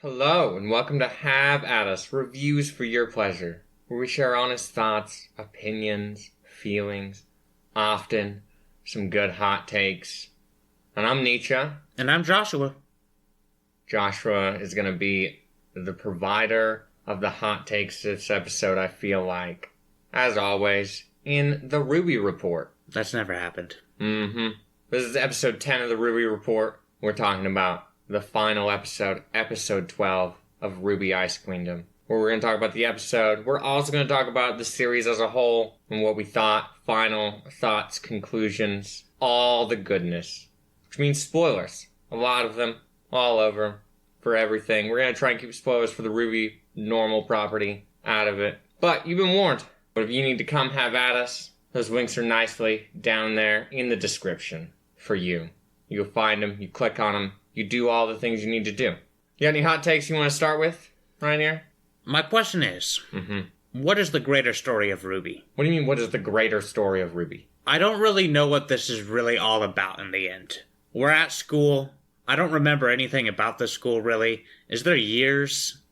Hello, and welcome to Have At Us, Reviews for Your Pleasure, where we share honest thoughts, opinions, feelings, often some good hot takes. And I'm Nietzsche. And I'm Joshua. Joshua is going to be the provider of the hot takes this episode, I feel like. As always, in the RWBY Report. That's never happened. This is episode 10 of the RWBY Report. We're talking about the final episode, episode 12 of RWBY Ice Queendom, where we're going to talk about the episode. We're also going to talk about the series as a whole and what we thought, final thoughts, conclusions, all the goodness. Which means spoilers. A lot of them, all over, for everything. We're going to try and keep spoilers for the RWBY normal property out of it. But you've been warned. But if you need to come have at us, those links are nicely down there in the description for you. You'll find them, you click on them, you do all the things you need to do. You got any hot takes you want to start with right here? My question is, what is the greater story of RWBY? What do you mean, what is the greater story of RWBY? I don't really know what this is really all about in the end. We're at school. I don't remember anything about the school, really. Is there years?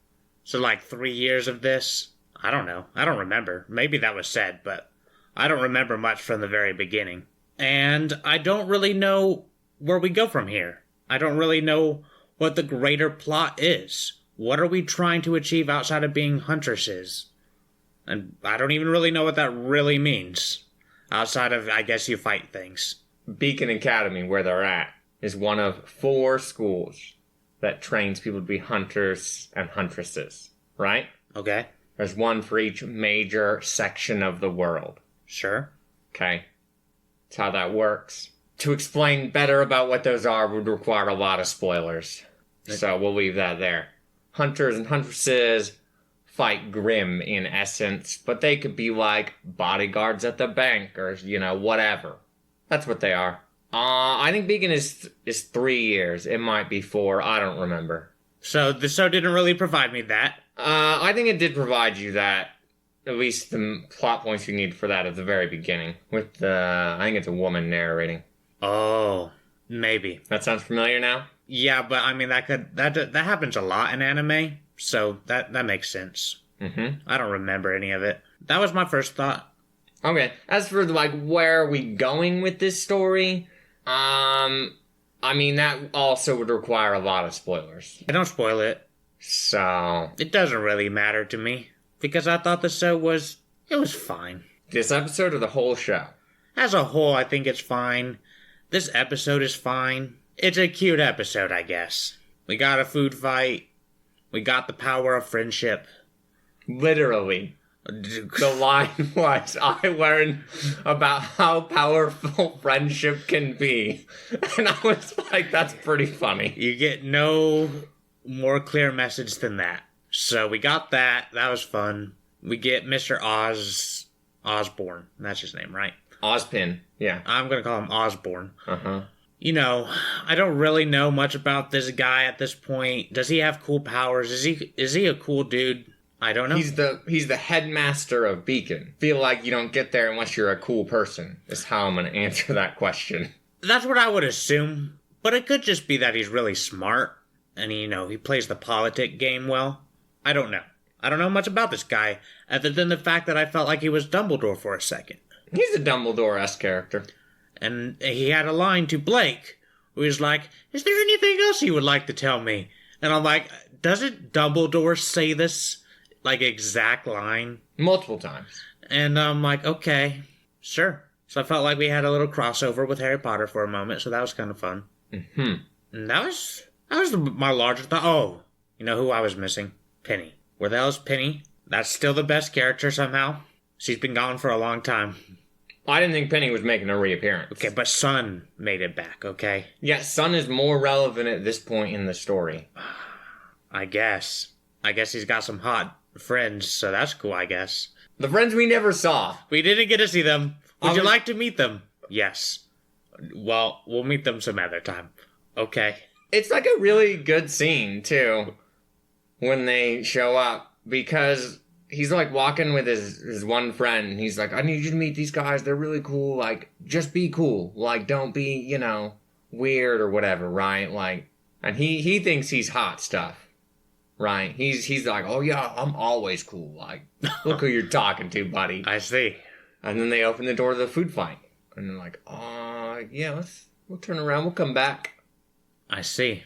So, like, 3 years of this? I don't know. I don't remember. Maybe that was said, but I don't remember much from the very beginning. And I don't really know where we go from here. I don't really know what the greater plot is. What are we trying to achieve outside of being huntresses? And I don't even really know what that really means. Outside of, I guess, you fight things. Beacon Academy, where they're at, is one of 4 schools that trains people to be hunters and huntresses, right? Okay. There's one for each major section of the world. Sure. Okay. That's how that works. To explain better about what those are would require a lot of spoilers. So we'll leave that there. Hunters and huntresses fight grim in essence, but they could be like bodyguards at the bank or, whatever. That's what they are. I think Beacon is 3 years. It might be 4. I don't remember. So the show didn't really provide me that. I think it did provide you that. At least the plot points you need for that at the very beginning. With I think it's a woman narrating. Oh, maybe. That sounds familiar now? Yeah, but I mean that happens a lot in anime, so that makes sense. I don't remember any of it. That was my first thought. Okay. As for where are we going with this story? I mean that also would require a lot of spoilers. I don't spoil it. So it doesn't really matter to me because I thought the show was fine. This episode or the whole show? As a whole, I think it's fine. This episode is fine. It's a cute episode, I guess. We got a food fight. We got the power of friendship. Literally. The line was, I learned about how powerful friendship can be. And I was like, that's pretty funny. You get no more clear message than that. So we got that. That was fun. We get Mr. Osborne. That's his name, right? Ozpin, yeah. I'm going to call him Osborne. Uh-huh. I don't really know much about this guy at this point. Does he have cool powers? Is he a cool dude? I don't know. He's the headmaster of Beacon. Feel like you don't get there unless you're a cool person, is how I'm going to answer that question. That's what I would assume. But it could just be that he's really smart. And, he plays the politic game well. I don't know. I don't know much about this guy, other than the fact that I felt like he was Dumbledore for a second. He's a Dumbledore-esque character. And he had a line to Blake, who was like, is there anything else you would like to tell me? And I'm like, doesn't Dumbledore say this, exact line? Multiple times. And I'm like, okay, sure. So I felt like we had a little crossover with Harry Potter for a moment, so that was kind of fun. And that was my larger thought. Oh, you know who I was missing? Penny. Where the hell is Penny? That's still the best character somehow. She's been gone for a long time. I didn't think Penny was making a reappearance. Okay, but Sun made it back, okay? Yeah, Sun is more relevant at this point in the story. I guess. He's got some hot friends, so that's cool, I guess. The friends we never saw. We didn't get to see them. Would you like to meet them? Yes. Well, we'll meet them some other time. Okay. It's a really good scene, too, when they show up, because he's walking with his one friend, and he's like, I need you to meet these guys, they're really cool, just be cool, don't be, weird or whatever, right? And he thinks he's hot stuff. right? He's like, oh yeah, I'm always cool. Like, look who you're talking to, buddy. I see. And then they open the door to the food fight. And they're like, yeah, we'll turn around, we'll come back. I see.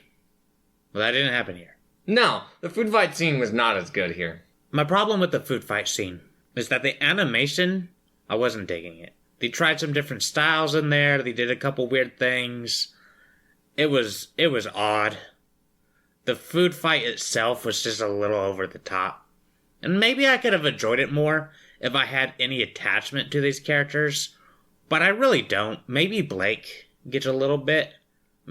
Well, that didn't happen here. No, the food fight scene was not as good here. My problem with the food fight scene is that the animation, I wasn't digging it. They tried some different styles in there. They did a couple weird things. It was odd. The food fight itself was just a little over the top. And maybe I could have enjoyed it more if I had any attachment to these characters. But I really don't. Maybe Blake gets a little bit.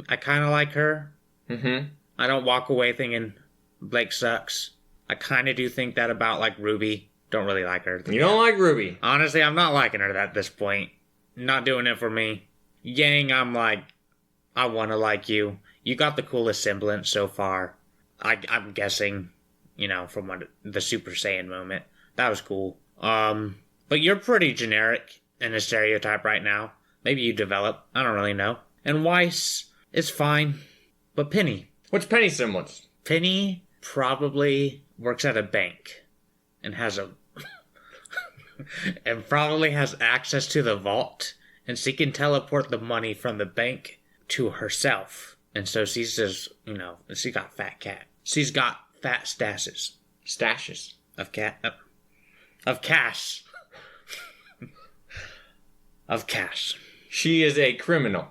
I kind of like her. Mm-hmm. I don't walk away thinking Blake sucks. I kind of do think that about, like, RWBY. Don't really like her. You don't like RWBY? Honestly, I'm not liking her at this point. Not doing it for me. Yang, I'm like, I want to like you. You got the coolest semblance so far. I'm guessing, from the Super Saiyan moment. That was cool. But you're pretty generic in a stereotype right now. Maybe you develop. I don't really know. And Weiss is fine. But Penny. What's Penny's semblance? Penny probably works at a bank and and probably has access to the vault, and she can teleport the money from the bank to herself. And so she's just, she got fat cat. She's got fat stashes. Stashes. Of cash. Of cash. She is a criminal.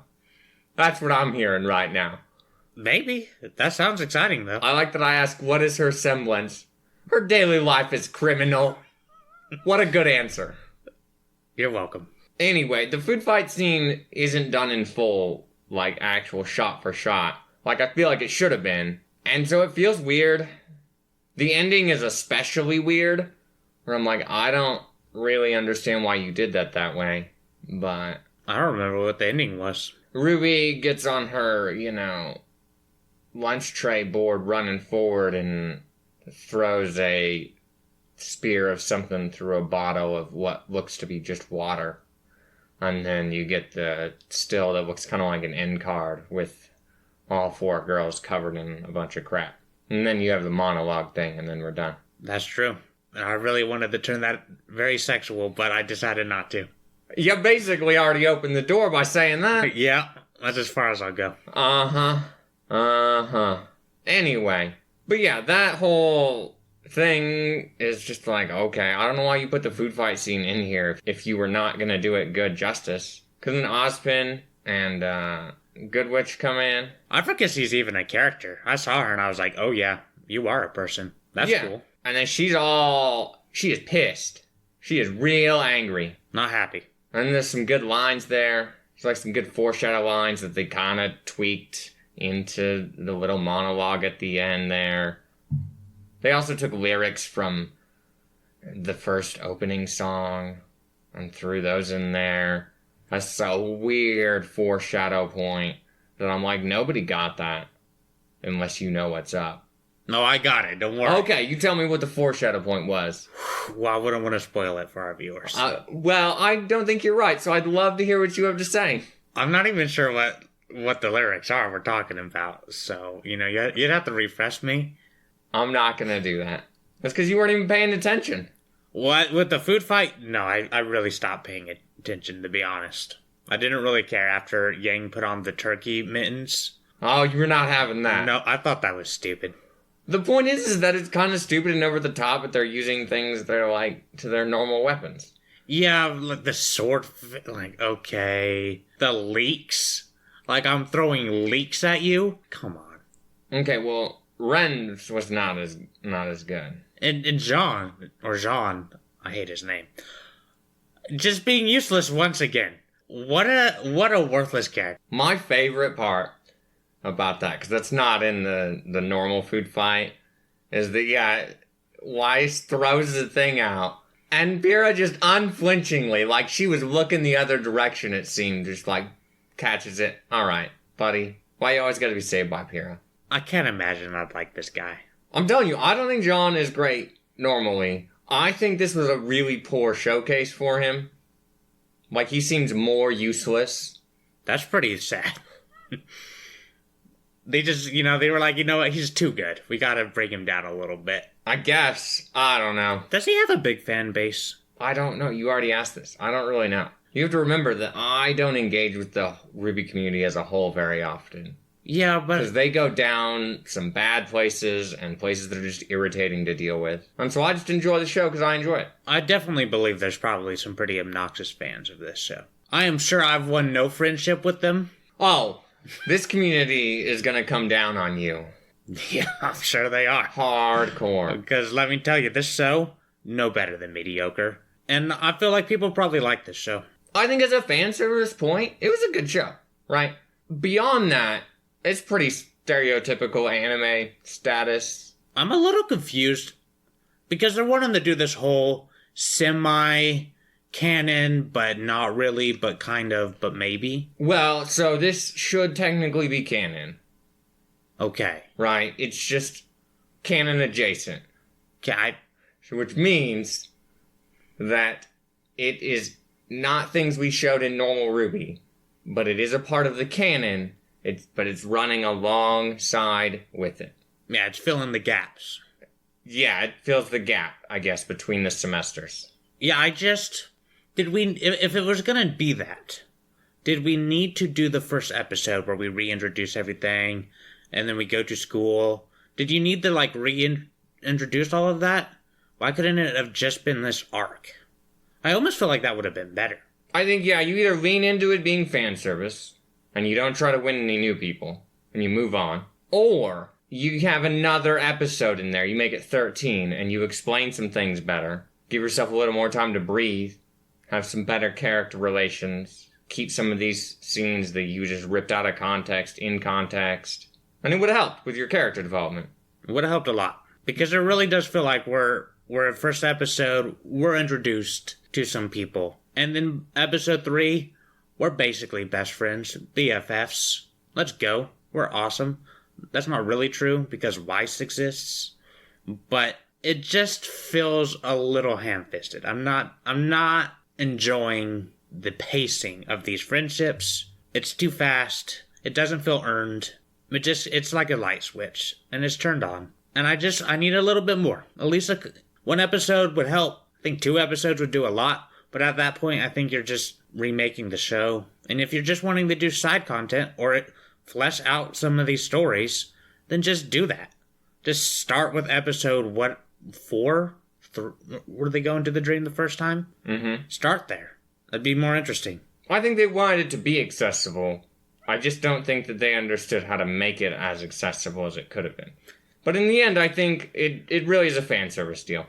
That's what I'm hearing right now. Maybe. That sounds exciting, though. I like that I ask, what is her semblance? Her daily life is criminal. What a good answer. You're welcome. Anyway, the food fight scene isn't done in full, like, actual shot for shot. Like, I feel like it should have been. And so it feels weird. The ending is especially weird. Where I'm like, I don't really understand why you did that way. But I don't remember what the ending was. RWBY gets on her, lunch tray board running forward and throws a spear of something through a bottle of what looks to be just water. And then you get the still that looks kind of like an end card with all four girls covered in a bunch of crap. And then you have the monologue thing, and then we're done. That's true. I really wanted to turn that very sexual, but I decided not to. You basically already opened the door by saying that. Yeah, that's as far as I'll go. Anyway. But yeah, that whole thing is just like, okay, I don't know why you put the food fight scene in here if you were not going to do it good justice. Because then Ozpin and Good Witch come in. I forget she's even a character. I saw her and I was like, oh yeah, you are a person. That's cool. And then she is pissed. She is real angry. Not happy. And there's some good lines there. There's like some good foreshadow lines that they kind of tweaked into the little monologue at the end there. They also took lyrics from the first opening song and threw those in there. That's a weird foreshadow point that I'm like, nobody got that unless you know what's up. No, I got it. Don't worry. Okay, you tell me what the foreshadow point was. Well, I wouldn't want to spoil it for our viewers. Well, I don't think you're right, so I'd love to hear what you have to say. I'm not even sure what the lyrics are we're talking about, so, you'd have to refresh me. I'm not going to do that. That's because you weren't even paying attention. What? With the food fight? No, I really stopped paying attention, to be honest. I didn't really care after Yang put on the turkey mittens. Oh, you were not having that. No, I thought that was stupid. The point is that it's kind of stupid and over the top, but they're using things that are like to their normal weapons. Yeah, like the sword, like, okay. The leeks? Like, I'm throwing leeks at you? Come on. Okay, well, Ren's was not as good. And Jean, I hate his name. Just being useless once again. What a worthless character. My favorite part about that, because that's not in the normal food fight, is that, Weiss throws the thing out, and Pyrrha just unflinchingly, like she was looking the other direction, it seemed, just like catches it. All right, buddy, why you always gotta be saved by Pyrrha? I can't imagine I'd like this guy. I'm telling you, I don't think John is great normally. I think this was a really poor showcase for him. Like, he seems more useless. That's pretty sad. They just, they were like, you know what, he's too good. We gotta bring him down a little bit. I guess. I don't know. Does he have a big fan base? I don't know. You already asked this. I don't really know. You have to remember that I don't engage with the RWBY community as a whole very often. Yeah, but... Because they go down some bad places and places that are just irritating to deal with. And so I just enjoy the show because I enjoy it. I definitely believe there's probably some pretty obnoxious fans of this show. I am sure I've won no friendship with them. Oh, this community is going to come down on you. Yeah, I'm sure they are. Hardcore. Because let me tell you, this show, no better than mediocre. And I feel like people probably like this show. I think as a fan service point, it was a good show, right? Beyond that, it's pretty stereotypical anime status. I'm a little confused because they're wanting to do this whole semi-canon, but not really, but kind of, but maybe. Well, so this should technically be canon. Okay. Right? It's just canon adjacent. Okay, Which means that it is not things we showed in normal RWBY, but it is a part of the canon. But it's running alongside with it. Yeah, it's filling the gaps. Yeah, it fills the gap, I guess, between the semesters. Yeah, if it was gonna be that, did we need to do the first episode where we reintroduce everything, and then we go to school? Did you need to, reintroduce all of that? Why couldn't it have just been this arc? I almost feel like that would have been better. I think, yeah, you either lean into it being fan service, and you don't try to win any new people, and you move on. Or you have another episode in there, you make it 13, and you explain some things better. Give yourself a little more time to breathe. Have some better character relations. Keep some of these scenes that you just ripped out of context, in context. And it would have helped with your character development. It would have helped a lot. Because it really does feel like we're at first episode, we're introduced to some people. And then episode 3... we're basically best friends, BFFs. Let's go. We're awesome. That's not really true because Weiss exists, but it just feels a little ham-fisted. I'm not enjoying the pacing of these friendships. It's too fast. It doesn't feel earned. It's like a light switch and it's turned on. And I need a little bit more. At least one episode would help. I think 2 episodes would do a lot. But at that point, I think you're just remaking the show. And if you're just wanting to do side content or flesh out some of these stories, then just do that. Just start with episode, 4? Were they going to the dream the first time? Mm-hmm. Start there. That'd be more interesting. I think they wanted it to be accessible. I just don't think that they understood how to make it as accessible as it could have been. But in the end, I think it really is a fan service deal.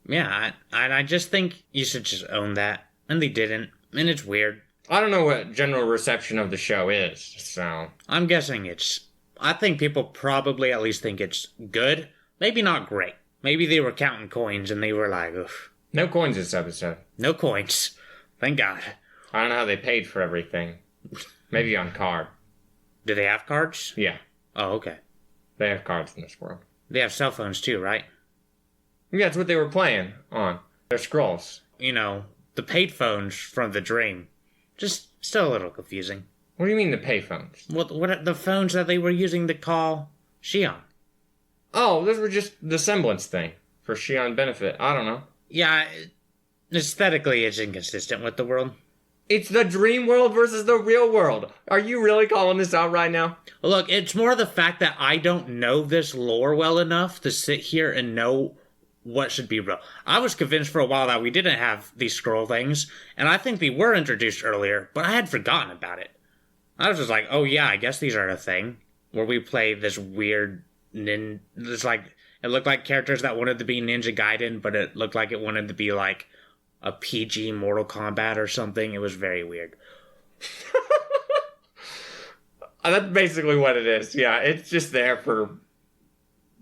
Yeah, I just think you should just own that. And they didn't. And it's weird. I don't know what general reception of the show is, so... I'm guessing I think people probably at least think it's good. Maybe not great. Maybe they were counting coins and they were like, oof. No coins this episode. No coins. Thank God. I don't know how they paid for everything. Maybe on card. Do they have cards? Yeah. Oh, okay. They have cards in this world. They have cell phones too, right? Yeah, that's what they were playing on. Their scrolls. The paid phones from the dream. Just still a little confusing. What do you mean the payphones? What are the phones that they were using to call Shion? Oh, those were just the semblance thing. For Shion benefit. I don't know. Yeah, aesthetically it's inconsistent with the world. It's the dream world versus the real world. Are you really calling this out right now? Look, it's more the fact that I don't know this lore well enough to sit here and know what should be real. I was convinced for a while that we didn't have these scroll things, and I think they were introduced earlier, but I had forgotten about it. I was just like, oh yeah, I guess these are a thing. Where we play this weird it looked like characters that wanted to be Ninja Gaiden, but it looked like it wanted to be like a PG Mortal Kombat or something. It was very weird. That's basically what it is. Yeah, it's just there for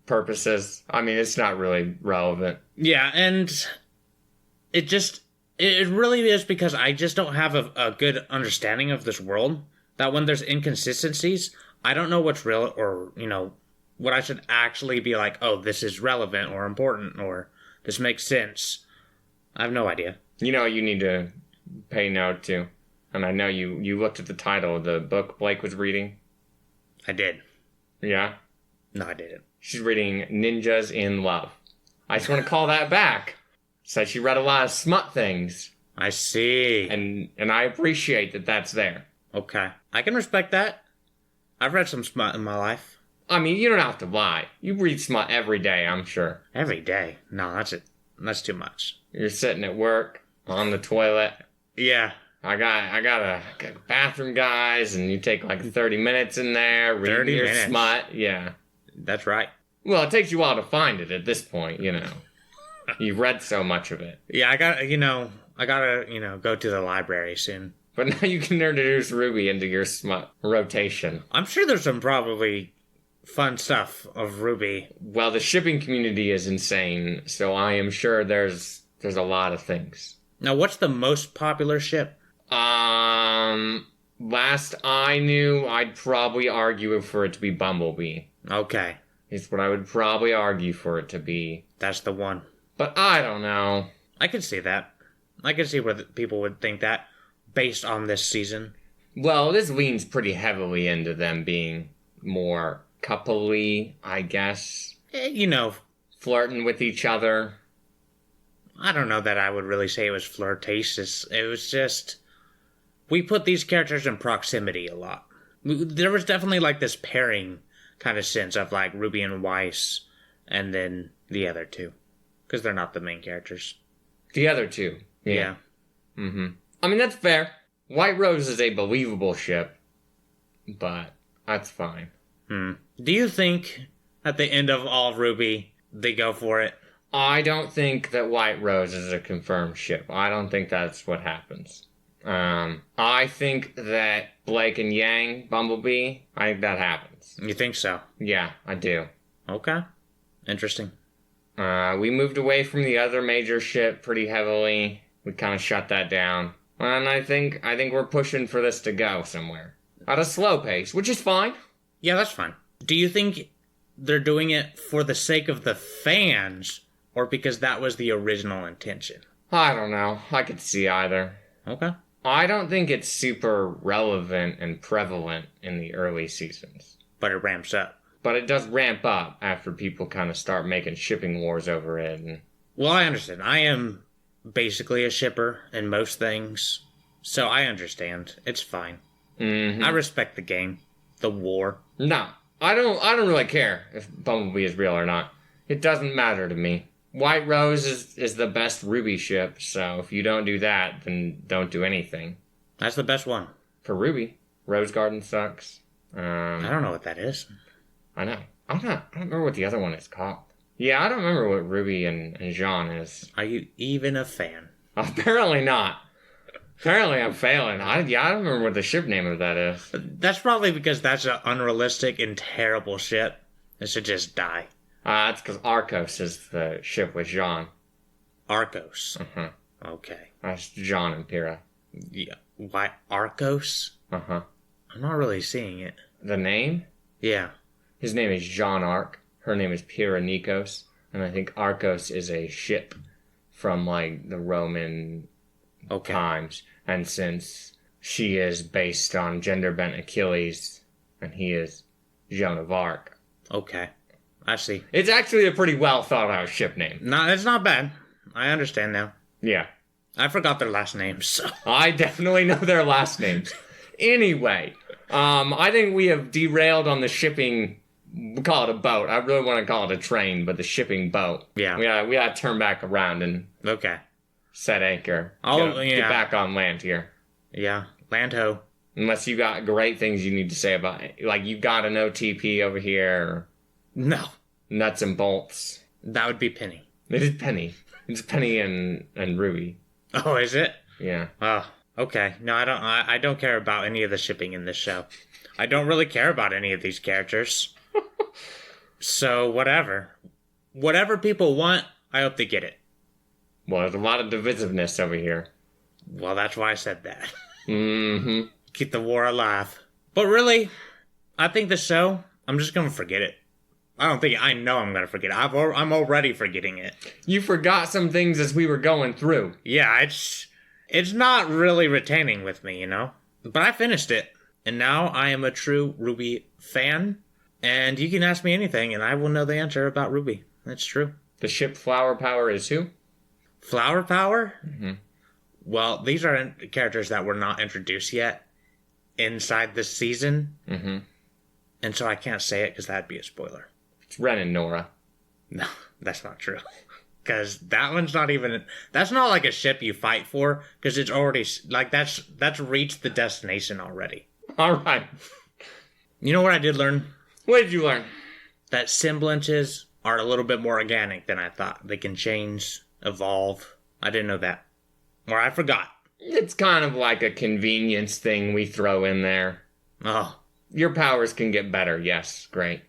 purposes. I mean, it's not really relevant. Yeah, and it really is because I just don't have a good understanding of this world. That when there's inconsistencies, I don't know what's real or, what I should actually be like, oh, this is relevant or important or this makes sense. I have no idea. You know, you need to pay note to. And I know you looked at the title of the book Blake was reading. I did. Yeah. No, I didn't. She's reading Ninjas in Love. I just want to call that back. So she read a lot of smut things. I see. And I appreciate that that's there. Okay. I can respect that. I've read some smut in my life. I mean, you don't have to lie. You read smut every day, I'm sure. Every day? No, that's it. That's too much. You're sitting at work, on the toilet. Yeah. I got a bathroom, guys, and you take like 30 minutes in there reading 30 your minutes. smut. Yeah. That's right. Well, it takes you a while to find it at this point, you know. You've read so much of it. Yeah, I gotta, go to the library soon. But now you can introduce RWBY into your smut rotation. I'm sure there's some probably fun stuff of RWBY. Well, the shipping community is insane, so I am sure there's a lot of things. Now, what's the most popular ship? Last I knew, I'd probably argue for it to be Bumblebee. Okay, Is what I would probably argue for it to be. that's the one. But I don't know. I can see that. I can see where people would think that based on this season. Well, this leans pretty heavily into them being more coupley, I guess. Flirting with each other. I don't know that I would really say it was flirtatious. It was just, we put these characters in proximity a lot. There was definitely like this pairing kind of sense of like Ruby and Weiss and then the other two. Because they're not the main characters. The other two. Yeah. Mm-hmm. I mean, that's fair. White Rose is a believable ship. But that's fine. Do you think at the end of all RWBY, they go for it? I don't think that White Rose is a confirmed ship. I don't think that's what happens. I think that Blake and Yang, Bumblebee, I think that happens. You think so? Yeah, I do. Okay. Interesting. We moved away from the other major ship pretty heavily. We kind of shut that down. And I think we're pushing for this to go somewhere. At a slow pace, which is fine. Yeah, that's fine. Do you think they're doing it for the sake of the fans or because that was the original intention? I don't know. I could see either. Okay. I don't think it's super relevant and prevalent in the early seasons. But it ramps up. But it does ramp up after people kind of start making shipping wars over it. And... Well, I understand. I am basically a shipper in most things. So I understand. It's fine. Mm-hmm. I respect the game. The war. No, I don't really care if Bumblebee is real or not. It doesn't matter to me. White Rose is the best RWBY ship, so if you don't do that, then don't do anything. That's the best one. For RWBY, Rose Garden sucks. I don't know what that is. I know. I don't remember what the other one is called. Yeah, I don't remember what RWBY and Jean is. Are you even a fan? Apparently not. Apparently I'm failing. I don't remember what the ship name of that is. That's probably because that's an unrealistic and terrible ship. It should just die. That's because Arcos is the ship with Jean. Arcos. Uh-huh. Okay. That's Jean and Pyrrha. Yeah. Why Arcos? Uh-huh. I'm not really seeing it. The name? Yeah. His name is Jean Arc. Her name is Pyrrha Nikos. And I think Arcos is a ship from, like, the Roman times. And since she is based on gender-bent Achilles, and he is Joan of Arc. Okay. I see. It's actually a pretty well-thought-out ship name. No, it's not bad. I understand now. Yeah. I forgot their last names, so... I definitely know their last names. Anyway, I think we have derailed on the shipping... We call it a boat. I really want to call it a train, but the shipping boat. Yeah. We gotta turn back around and... Okay. Set anchor. Get back on land here. Yeah. Land ho. Unless you got great things you need to say about it. Like, you got an OTP over here. Or no. Nuts and bolts. That would be Penny. It is Penny. It's Penny and RWBY. Oh, is it? Yeah. Oh, okay. No, I don't care about any of the shipping in this show. I don't really care about any of these characters. So, whatever. Whatever people want, I hope they get it. Well, there's a lot of divisiveness over here. Well, that's why I said that. Mm-hmm. Keep the war alive. But really, I think the show, I'm just gonna forget it. I know I'm gonna forget it. I'm already forgetting it. You forgot some things as we were going through. Yeah, it's not really retaining with me, you know? But I finished it. And now I am a true RWBY fan. And you can ask me anything, and I will know the answer about Ruby. That's true. The ship Flower Power is who? Flower Power? Mm-hmm. Well, these are characters that were not introduced yet inside this season. Mm-hmm. And so I can't say it because that'd be a spoiler. It's Ren and Nora. No, that's not true. Because that one's not even... That's not like a ship you fight for, because it's already... Like, that's reached the destination already. All right. You know what I did learn? What did you learn? That semblances are a little bit more organic than I thought. They can change, evolve. I didn't know that. Or I forgot. It's kind of like a convenience thing we throw in there. Oh, Your powers can get better, yes, great.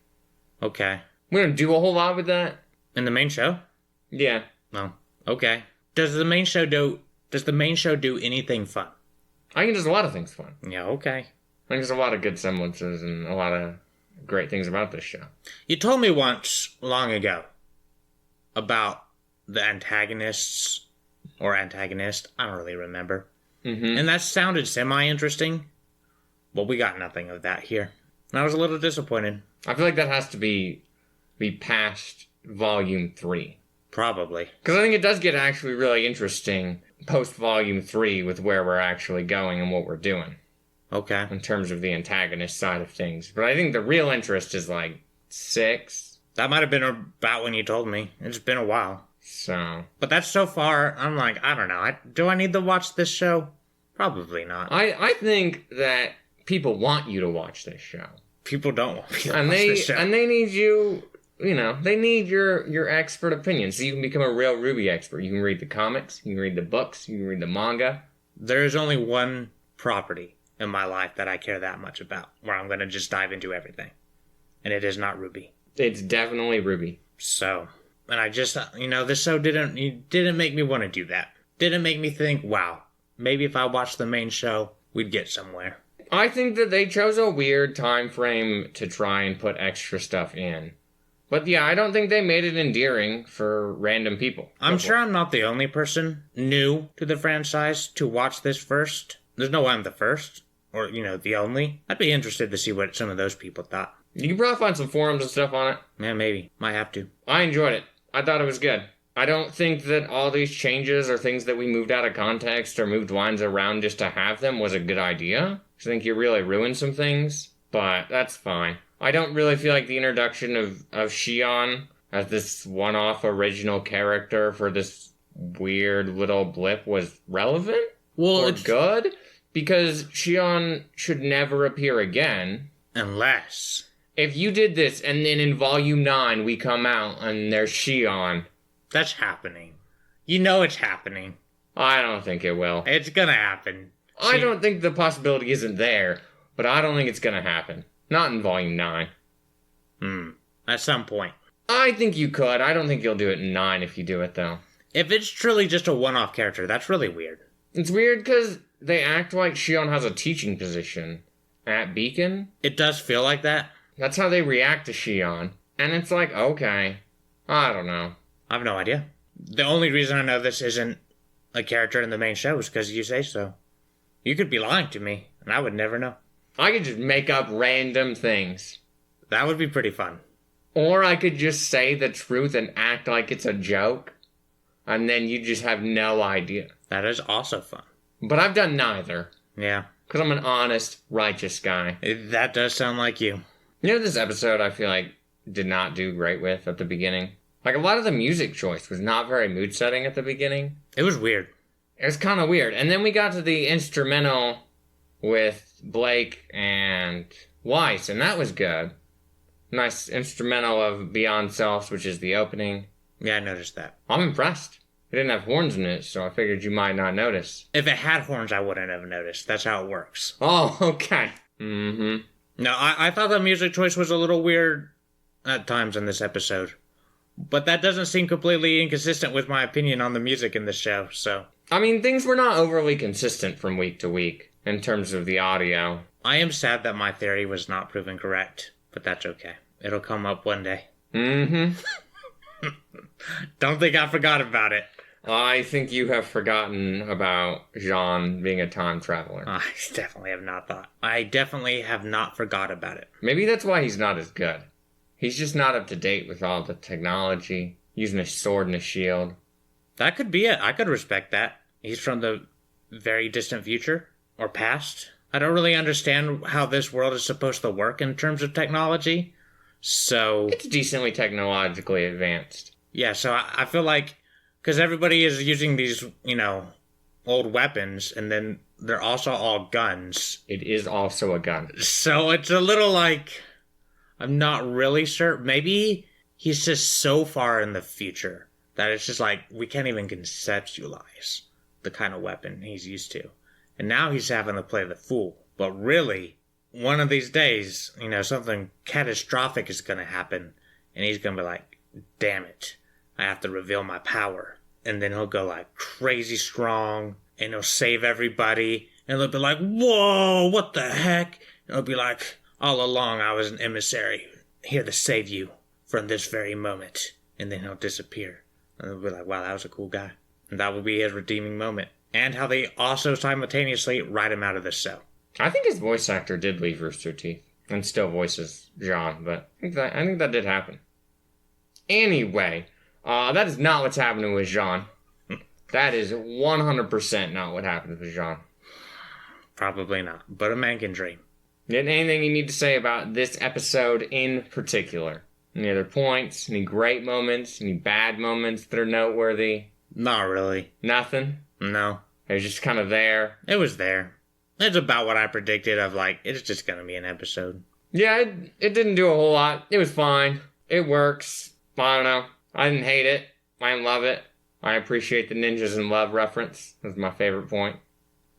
okay. We don't do a whole lot with that. In the main show? Yeah. Oh, okay. Does the main show do anything fun? I think there's a lot of things fun. Yeah, okay. I think there's a lot of good semblances and a lot of great things about this show. You told me once, long ago, about the antagonists, or antagonist, I don't really remember. Mm-hmm. And that sounded semi-interesting, but we got nothing of that here. And I was a little disappointed. I feel like that has to be past Volume 3. Probably. Because I think it does get actually really interesting post Volume 3 with where we're actually going and what we're doing Okay. in terms of the antagonist side of things. But I think the real interest is like 6. That might have been about when you told me. It's been a while. So But that's so far, I'm like, I don't know. Do I need to watch this show? Probably not. I think that people want you to watch this show. People don't want me to And watch they this show. and they need you, they need your expert opinion so you can become a real RWBY expert. You can read the comics, you can read the books, you can read the manga. There is only one property in my life that I care that much about, where I'm going to just dive into everything. And it is not RWBY. It's definitely RWBY. So, and I just, this show didn't make me want to do that. Didn't make me think, wow, maybe if I watched the main show, we'd get somewhere. I think that they chose a weird time frame to try and put extra stuff in. But yeah, I don't think they made it endearing for random people. I'm sure I'm not the only person new to the franchise to watch this first. There's no way I'm the first, or, the only. I'd be interested to see what some of those people thought. You can probably find some forums and stuff on it. Yeah, maybe. Might have to. I enjoyed it. I thought it was good. I don't think that all these changes or things that we moved out of context or moved lines around just to have them was a good idea. I think you really ruined some things, but that's fine. I don't really feel like the introduction of Shion as this one-off original character for this weird little blip was relevant or good, because Shion should never appear again. Unless... If you did this and then in Volume 9 we come out and there's Shion... That's happening. You know it's happening. I don't think it will. It's gonna happen. I don't think the possibility isn't there, but I don't think it's gonna happen. Not in Volume 9. At some point. I think you could. I don't think you'll do it in 9 if you do it, though. If it's truly just a one-off character, that's really weird. It's weird because they act like Shion has a teaching position at Beacon. It does feel like that. That's how they react to Shion. And it's like, okay. I don't know. I have no idea. The only reason I know this isn't a character in the main show is because you say so. You could be lying to me, and I would never know. I could just make up random things. That would be pretty fun. Or I could just say the truth and act like it's a joke. And then you just have no idea. That is also fun. But I've done neither. Yeah. Because I'm an honest, righteous guy. That does sound like you. This episode I feel like did not do great with at the beginning. Like, a lot of the music choice was not very mood-setting at the beginning. It was weird. It was kind of weird. And then we got to the instrumental with Blake and Weiss, and that was good. Nice instrumental of Beyond Selves, which is the opening. Yeah, I noticed that. I'm impressed. It didn't have horns in it, so I figured you might not notice. If it had horns, I wouldn't have noticed. That's how it works. Oh, okay. Mm-hmm. No, I thought the music choice was a little weird at times in this episode. But that doesn't seem completely inconsistent with my opinion on the music in the show, so... I mean, things were not overly consistent from week to week in terms of the audio. I am sad that my theory was not proven correct, but that's okay. It'll come up one day. Mm-hmm. Don't think I forgot about it. I think you have forgotten about Jean being a time traveler. I definitely have not forgot about it. Maybe that's why he's not as good. He's just not up to date with all the technology, using a sword and a shield. That could be it. I could respect that. He's from the very distant future or past. I don't really understand how this world is supposed to work in terms of technology. So It's decently technologically advanced. yeah, so I feel like because everybody is using these, old weapons, and then they're also all guns. It is also a gun. So it's a little like I'm not really sure. Maybe he's just so far in the future that it's just like we can't even conceptualize the kind of weapon he's used to. And now he's having to play the fool. But really, one of these days, something catastrophic is going to happen. And he's going to be like, damn it, I have to reveal my power. And then he'll go like crazy strong and he'll save everybody. And they'll be like, whoa, what the heck? And it'll be like, all along I was an emissary here to save you from this very moment. And then he'll disappear. And they'll be like, wow, that was a cool guy. And that will be his redeeming moment. And how they also simultaneously write him out of the show. I think his voice actor did leave Rooster Teeth and still voices Jean, but I think that did happen. Anyway, that is not what's happening with Jean. That is 100% not what happens with Jean. Probably not, but a man can dream. Anything you need to say about this episode in particular? Any other points? Any great moments? Any bad moments that are noteworthy? Not really. Nothing? No. It was just kind of there. It was there. It's about what I predicted of like, it's just going to be an episode. Yeah, it didn't do a whole lot. It was fine. It works. I don't know. I didn't hate it. I didn't love it. I appreciate the Ninjas in Love reference. That was my favorite point.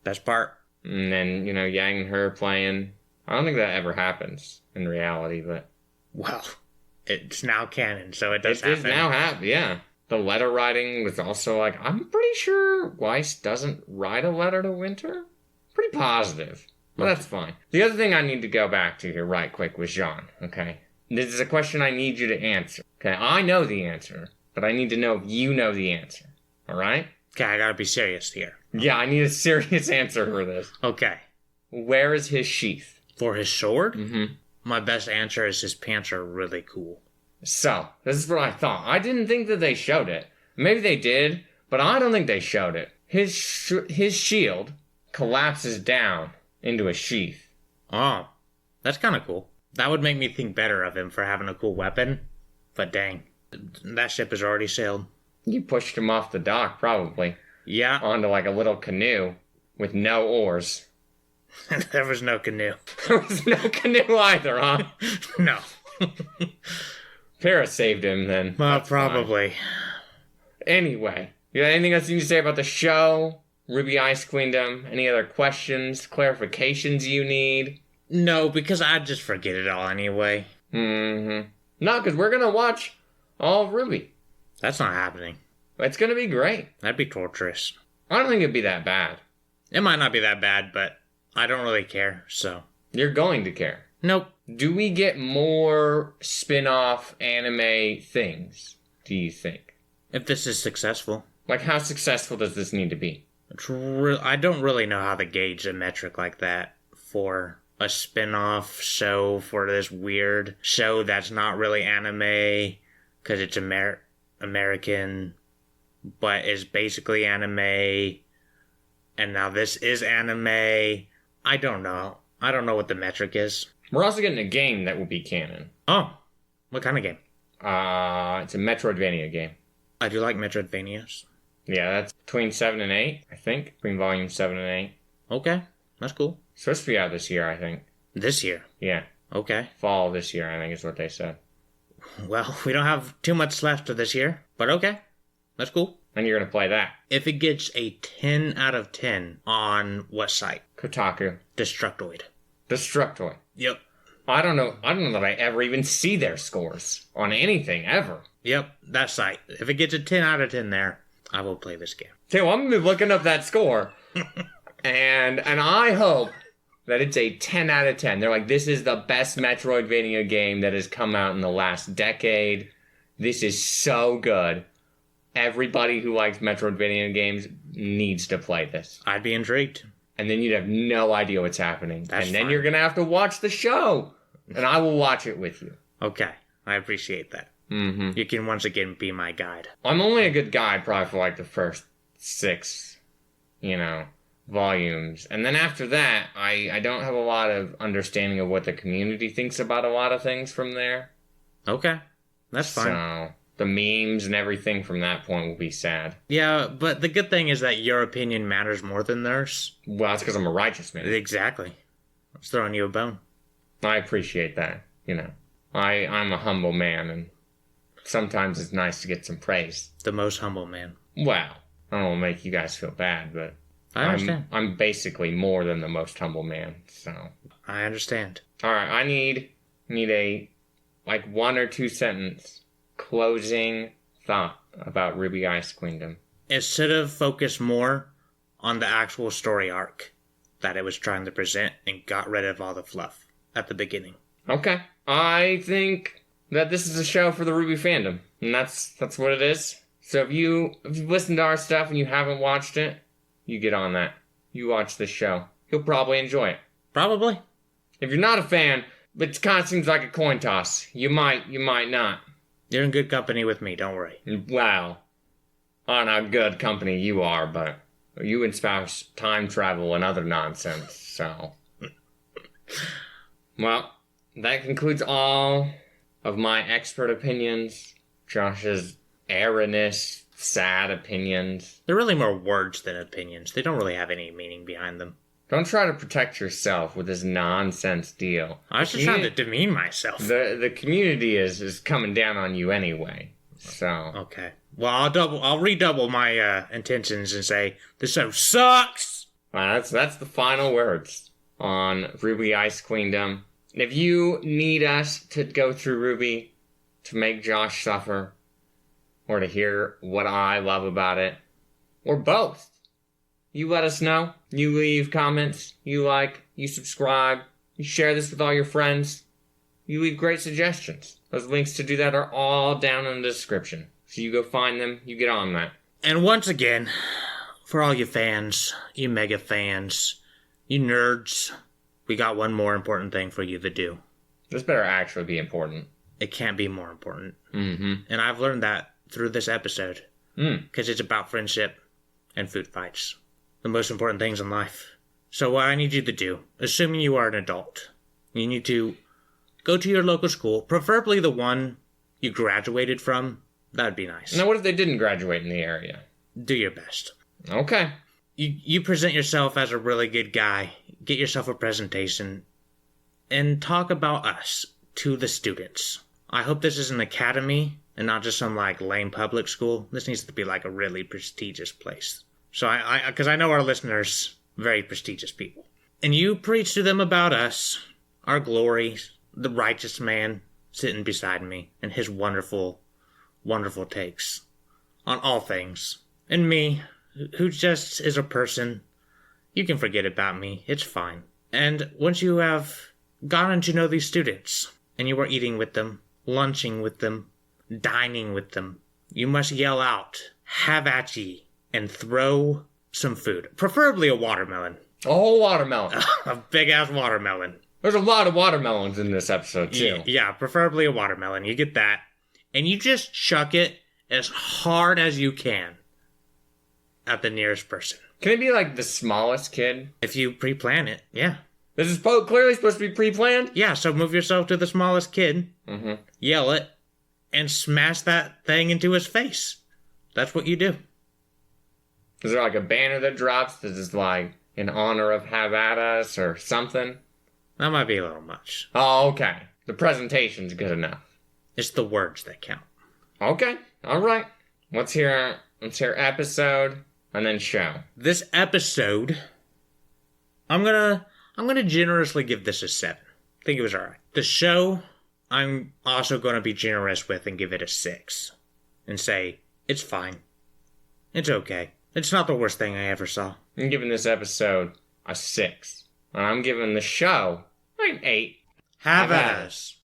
Best part. And then, Yang and her playing. I don't think that ever happens in reality, but... Well, it's now canon, so it does happen. It is now happen, yeah. The letter writing was also like, I'm pretty sure Weiss doesn't write a letter to Winter. Pretty positive. But that's fine. The other thing I need to go back to here right quick was Jean, okay? This is a question I need you to answer. Okay, I know the answer, but I need to know if you know the answer. Alright? Okay, I gotta be serious here. Yeah, I need a serious answer for this. Okay. Where is his sheath? For his sword? Mm-hmm. My best answer is his pants are really cool. So, this is what I thought. I didn't think that they showed it. Maybe they did, but I don't think they showed it. His shield collapses down into a sheath. Oh, that's kind of cool. That would make me think better of him for having a cool weapon. But dang, that ship has already sailed. You pushed him off the dock, probably. Yeah. Onto like a little canoe with no oars. There was no canoe. There was no canoe either, huh? No. Para saved him then. Probably. Fine. Anyway, you got anything else you need to say about the show? RWBY Ice Queendom? Any other questions, clarifications you need? No, because I'd just forget it all anyway. Mm-hmm. No, because we're going to watch all of RWBY. That's not happening. It's going to be great. That'd be torturous. I don't think it'd be that bad. It might not be that bad, but I don't really care, so. You're going to care. Nope. Do we get more spin-off anime things, do you think? If this is successful. Like, how successful does this need to be? I don't really know how to gauge a metric like that for a spin-off show for this weird show that's not really anime, because it's American, but is basically anime, and now this is anime. I don't know. I don't know what the metric is. We're also getting a game that will be canon. Oh, what kind of game? It's a Metroidvania game. I do like Metroidvanias. Yeah, that's between 7 and 8, I think. Between volumes 7 and 8. Okay, that's cool. Supposed to be out this year, I think. This year? Yeah. Okay. Fall this year, I think is what they said. Well, we don't have too much left of this year, but okay. That's cool. And you're going to play that. If it gets a 10 out of 10 on what site? Kotaku. Destructoid. Destructoid. Yep. I don't know that I ever even see their scores on anything, ever. Yep, that site. If it gets a 10 out of 10 there, I will play this game. So I'm going to be looking up that score. and I hope that it's a 10 out of 10. They're like, this is the best Metroidvania game that has come out in the last decade. This is so good. everybody who likes Metroidvania games needs to play this. I'd be intrigued. And then you'd have no idea what's happening. That's and then fine. you're going to have to watch the show. And I will watch it with you. Okay, I appreciate that. Mm-hmm. You can once again be my guide. I'm only a good guide probably for like the first 6, volumes. And then after that, I don't have a lot of understanding of what the community thinks about a lot of things from there. Okay, that's fine. So the memes and everything from that point will be sad. Yeah, but the good thing is that your opinion matters more than theirs. Well, that's because I'm a righteous man. Exactly. I was throwing you a bone. I appreciate that. I'm a humble man, and sometimes it's nice to get some praise. The most humble man. Well, I don't want to make you guys feel bad, but I understand. I'm basically more than the most humble man, so. I understand. All right, I need a 1 or 2 sentence closing thought about RWBY Ice Queendom. It should have focused more on the actual story arc that it was trying to present and got rid of all the fluff at the beginning. Okay, I think that this is a show for the RWBY fandom, and that's what it is. So if you've listened to our stuff and you haven't watched it, you get on that. You watch this show. You'll probably enjoy it. Probably. If you're not a fan, it kind of seems like a coin toss. You might not. You're in good company with me, don't worry. Wow. I don't know how good company you are, but you espouse time travel and other nonsense, so. Well, that concludes all of my expert opinions. Josh's erroneous, sad opinions. They're really more words than opinions. They don't really have any meaning behind them. Don't try to protect yourself with this nonsense deal. I was just trying to demean myself. The community is coming down on you anyway. So okay. Well, I'll redouble my intentions and say this show sucks. Well, that's the final words on RWBY Ice Queendom. If you need us to go through RWBY to make Josh suffer, or to hear what I love about it, or both, you let us know. You leave comments, you like, you subscribe, you share this with all your friends. You leave great suggestions. Those links to do that are all down in the description. So you go find them, you get on that. And once again, for all you fans, you mega fans, you nerds, we got one more important thing for you to do. This better actually be important. It can't be more important. Mm-hmm. And I've learned that through this episode. Because it's about friendship and food fights. The most important things in life. So what I need you to do, assuming you are an adult, you need to go to your local school, preferably the one you graduated from. That'd be nice. Now what if they didn't graduate in the area? Do your best. Okay. You present yourself as a really good guy. Get yourself a presentation. And talk about us to the students. I hope this is an academy and not just some lame public school. This needs to be a really prestigious place. So because I know our listeners, very prestigious people. And you preach to them about us, our glory, the righteous man sitting beside me, and his wonderful, wonderful takes on all things. And me, who just is a person. You can forget about me. It's fine. And once you have gotten to know these students, and you are eating with them, lunching with them, dining with them, you must yell out, have at ye, and throw some food. Preferably a watermelon. A whole watermelon. A big-ass watermelon. There's a lot of watermelons in this episode, too. Yeah, preferably a watermelon. You get that. And you just chuck it as hard as you can at the nearest person. Can it be the smallest kid? If you pre-plan it, yeah. This is clearly supposed to be pre-planned? Yeah, so move yourself to the smallest kid, yell it, and smash that thing into his face. That's what you do. Is there a banner that drops that is in honor of Have At Us or something? That might be a little much. Oh, okay. The presentation's good enough. It's the words that count. Okay, alright. Let's hear episode and then show. This episode, I'm gonna generously give this a 7. I think it was alright. The show, I'm also gonna be generous with and give it a 6. And say, it's fine. It's okay. It's not the worst thing I ever saw. I'm giving this episode a 6. And I'm giving the show an 8. Have at us.